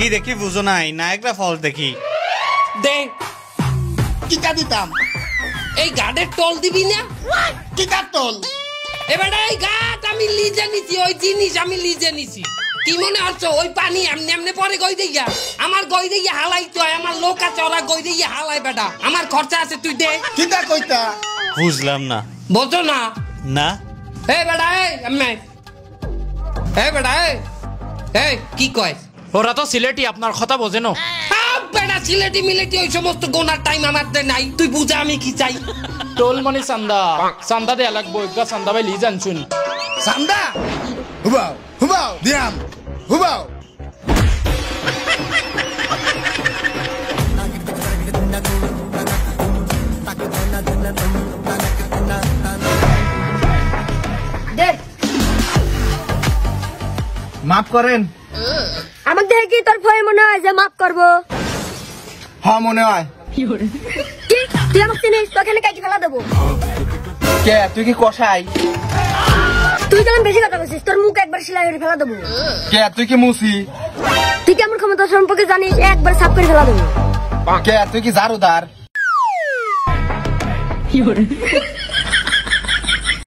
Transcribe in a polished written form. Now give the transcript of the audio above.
কি দেখি বুঝো নাই, নায়করা ফলস দেখি। দে কিটা দিতাম? এই গাড়ের টল দিবি না? কিটার টল? এবারে এই গাছ আমি লিজে নিছি, ওই জিনিস আমি লিজে নিছি। কি মনে হচ্ছে ওই পানি এমনি এমনি পরে গই দিয়া? আমার গই দিয়া হালাই তো, আমার লোক আছে ওরা গই দিয়া হালাই বেটা। আমার খরচা আছে, তুই দে। কিটা কইতা? বুঝলাম না। বোঝো না? না এই বেটা এই এমনি, এই বেটা এই কি কয়? ওরা তো সিলেটি, আপনার কথা বোঝে না। বেটা সিলেটি মিলেটি ওই সমস্ত গোনার টাইম আমার নাই। তুই বুঝা আমি কি চাই? টোল মানে চান্দা, চান্দা দেয়া লাগবো। একটা চান্দা ভাই লিজ আনছুন। চান্দা হুবাও হুবাও দিয়াম হুবাও। মাফ করেন। আমাকে দেখে কি তোর ভয় মনে হয় যে মাফ করবো? হ্যাঁ মনে হয়। কি তুই আমাকে চিনিস? তোকে কাইটি ফেলা দেবো। কে তুই কি কষাই? তুই তো বেশি কথা বলছিস, তোর মুখ একবার সেলাই করে ফেলা দেবো। কে তুই কি মুসি? তুই কেমন ক্ষমতা সম্পর্কে জানিস? একবার সাফ করে ফেলা দেবো। কে তুই কি ঝাড়ুদার?